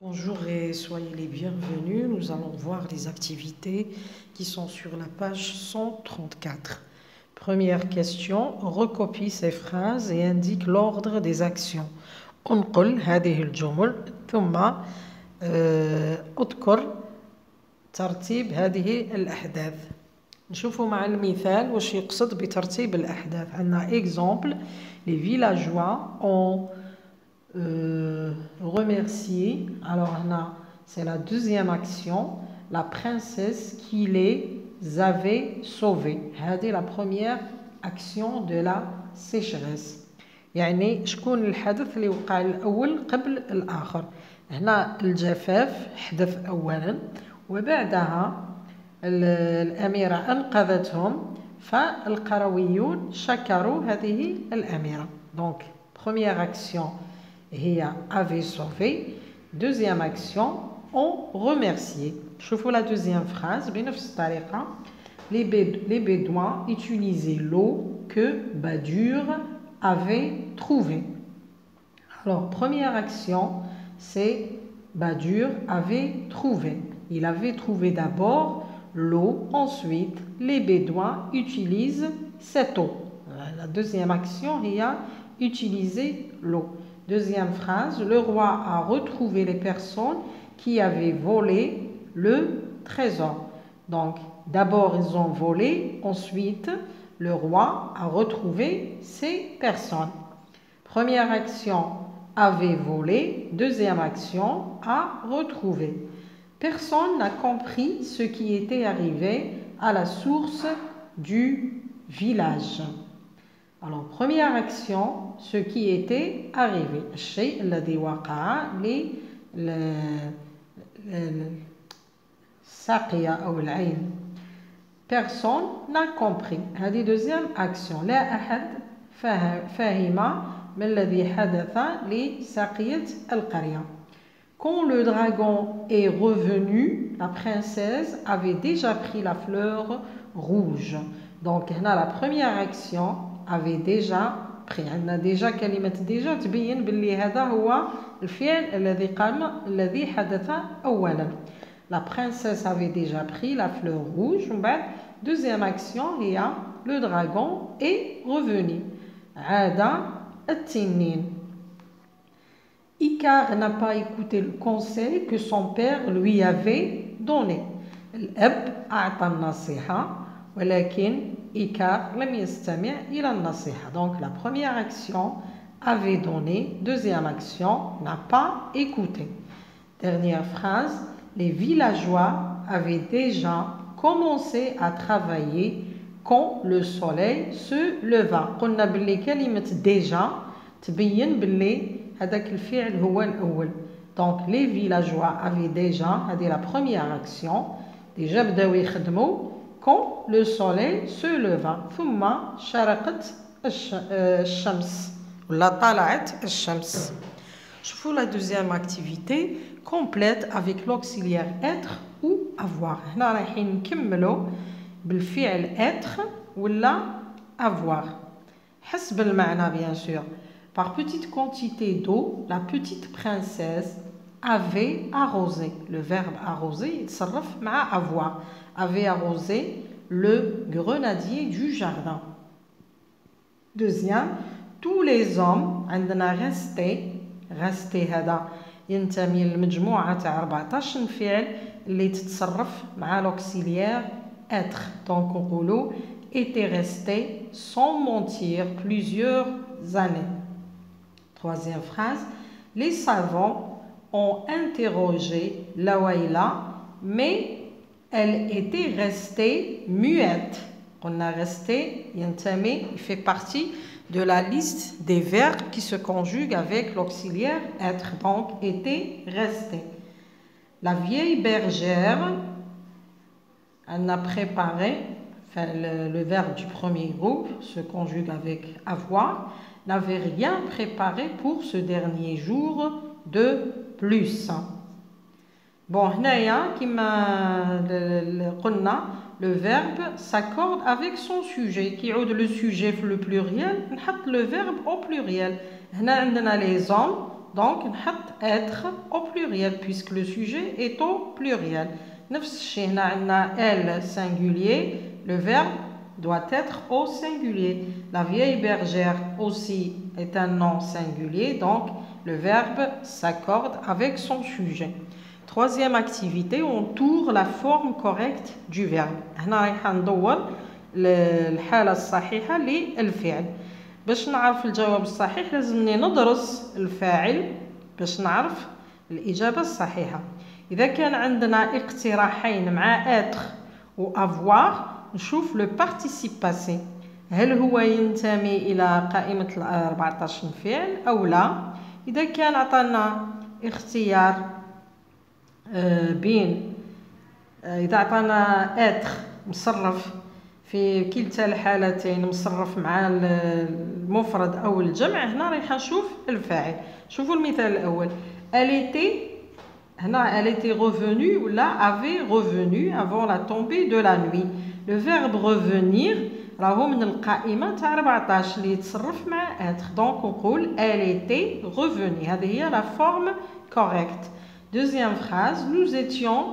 Bonjour et soyez les bienvenus. Nous allons voir les activités qui sont sur la page 134. Première question, recopie ces phrases et indique l'ordre des actions. انقل هذه الجمل ثم اذكر ترتيب هذه الأحداث. نشوفوا مع المثال واش يقصد بترتيب الأحداث. عندنا exemple, les villageois ont remercier. Alors là, c'est la deuxième action, la princesse qui les avait sauvés. C'est la première action de la sécheresse. يعني شكون الحدث اللي وقع الأول قبل الآخر. هنا الجفاف حدث أولا وبعدها الأميرة أنقذتهم فالقرويون شكروا هذه الأميرة. Donc première action هي avait sauvé. Deuxième action, on remercié. شوفوا la deuxième phrase بنفس الطريقة. Les Bédouins utilisaient l'eau que Badur avait trouvée. Alors, première action, c'est Badur avait trouvé. Il avait trouvé d'abord l'eau. Ensuite, les Bédouins utilisent cette eau. La deuxième action, il y a utilisé l'eau. Deuxième phrase, le roi a retrouvé les personnes qui avaient volé le trésor. Donc, d'abord ils ont volé, ensuite le roi a retrouvé ces personnes. Première action, avait volé. Deuxième action, a retrouvé. Personne n'a compris ce qui était arrivé à la source du village. Alors, première action, ce qui était arrivé. الشيء الذي وقع للساقية أو العين. Personne n'a compris. هذه deuxième action. لا أحد فهم ما الذي حدث لساقية القرية. Quand le dragon est revenu, la princesse avait déjà pris la fleur rouge. Donc, هنا la première action avait déjà pris. عندنا déjà كلمة déjà تبين باللي هذا هو الفعل الذي حدث أولا. La princesse avait déjà pris la fleur rouge. Deuxième action, il y a le dragon est revenu. عاد التنين. Icare n'a pas écouté le conseil que son père lui avait donné. الأب أعطى النصيحة ولكن Icare لم يستمع إلى النصيحة. Donc la première action avait donné, deuxième action n'a pas écouté. Dernière phrase, les villageois avaient déjà commencé à travailler quand le soleil se leva. قلنا باللي كلمة déjà تبين باللي هذاك الفعل هو الأول. Donc les villageois avaient déjà, هذه la première action, déjà بداو يخدموا quand le soleil se leva. ثم شرقت الشمس ولا طلعت الشمس. شوفوا la deuxième activité complète avec l'auxiliaire être ou avoir. هنا رايحين نكملوا بالفعل être ولا avoir. حسب المعنى bien sûr. Par petite quantité d'eau, la petite princesse avait arrosé. Le verbe arroser يتصرف مع avoir. Avait arrosé le grenadier du jardin. Deuxième, tous les hommes عندنا resté هذا ينتمي للمجموعة تاع 14 فعل اللي تتصرف مع l'auxiliaire être. Donc نقولوا était resté sans mentir plusieurs années. Troisième phrase, les savants ont interrogé Lawaïla, mais elle était restée muette. On a resté, ينتمي, il fait partie de la liste des verbes qui se conjuguent avec l'auxiliaire être. Donc, était restée. La vieille bergère, elle a préparé, enfin, le verbe du premier groupe se conjugue avec avoir, n'avait rien préparé pour ce dernier jour de plus. Bon, هنايا كما قلنا le verbe s'accorde avec son sujet. Qui le sujet le pluriel, نحط le verbe au pluriel. هنا عندنا les hommes Donc, نحط être au pluriel puisque le sujet est au pluriel. نفس الشيء هنا عندنا elle singulier, le verbe doit être au singulier. La vieille bergère aussi est un nom singulier, donc le verbe s'accorde avec son sujet. Troisième activité, on tourne la forme correcte du verbe. هنا رايح ندور الحالة الصحيحة للفعل. باش نعرف الجواب الصحيح لازمني ندرس الفاعل باش نعرف الإجابة الصحيحة. إذا كان عندنا اقتراحين مع être و avoir نشوف لو participe passé. هل هو ينتمي إلى قائمة 14 فعل أو لا؟ إذا كان عطانا اختيار بين إذا عطانا être مصرف في كلتا الحالتين مصرف مع المفرد أو الجمع هنا رايح نشوف الفاعل. شوفوا المثال الأول elle était هنا elle était revenue ولا avait revenu avant la tombée de la nuit. le verbe revenir راهو من القائمة تاع 14 اللي يتصرف مع être. donc نقول elle était revenue. هذه هي la forme correcte. deuxième phrase nous étions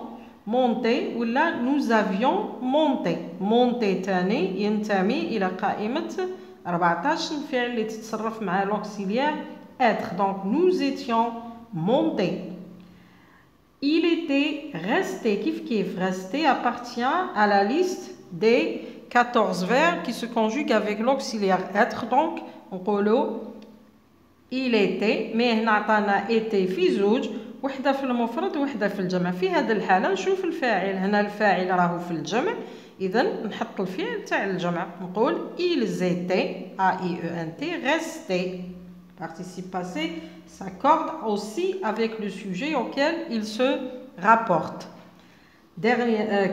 monté ولا nous avions monté. monté تاني ينتمي إلى قائمة 14 فعل اللي تتصرف مع l'auxiliaire être. donc nous étions montés. il était resté كيف resté appartient à la liste des 14 verbes qui se conjuguent avec l'auxiliaire être. donc نقولوا il était mais هنا عطانا était في زوج وحده في المفرد وحده في الجمع. في هذه الحاله نشوف الفاعل. هنا الفاعل راهو في الجمع اذا نحط الفعل تاع الجمع نقول ils étaient restés. participe passé s'accorde aussi avec le sujet auquel il se rapporte.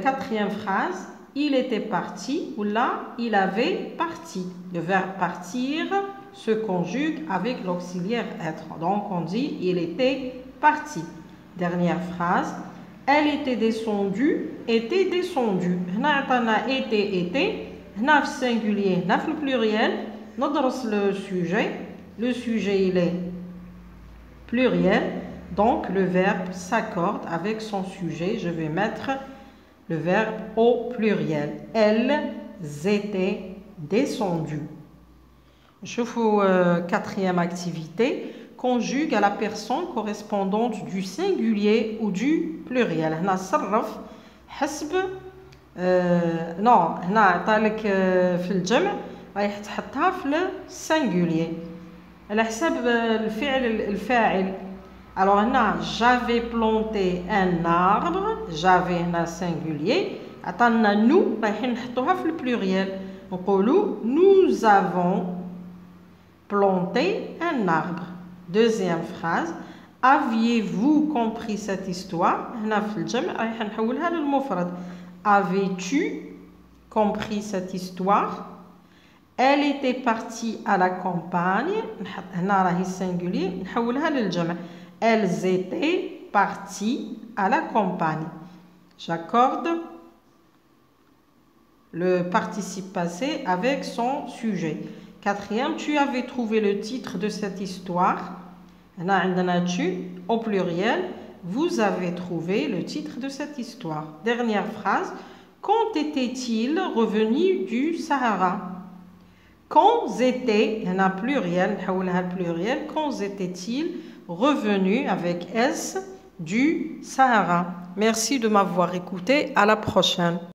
Quatrième phrase il était parti ou là il avait parti. le verbe partir se conjugue avec l'auxiliaire être. donc on dit il était parti. dernière phrase elle était descendue était descendue. هنا عطانا était هنا في singulier هنا في pluriel. ندرس le sujet. le sujet il est pluriel donc le verbe s'accorde avec son sujet. je vais mettre le verbe au pluriel. elles étaient descendues. شوفوا quatrième activité conjugue à la personne correspondante du singulier ou du pluriel. هنا صرف حسب non هنا عطالك في الجمع رايح تحطها في السنجولير على حساب الفاعل. alors هنا j'avais planté un arbre. j'avais هنا singulier عطانا nous رايحين نحطوها في البلوريال نقولوا nous avons planté un arbre. deuxième phrase aviez-vous compris cette histoire. هنا في الجمع رايح نحولها للمفرد. avais-tu compris cette histoire. elle était partie à la campagne. هنا راهي singulier نحولها للجمع. elles étaient parties à la campagne. j'accorde le participe passé avec son sujet. quatrième tu avais trouvé le titre de cette histoire. هنا عندنا tu au pluriel. vous avez trouvé le titre de cette histoire. dernière phrase quand était-il revenu du Sahara. quand était هنا pluriel نحولها pluriel. quand était-il revenu avec S du Sahara. merci de m'avoir écouté. à la prochaine.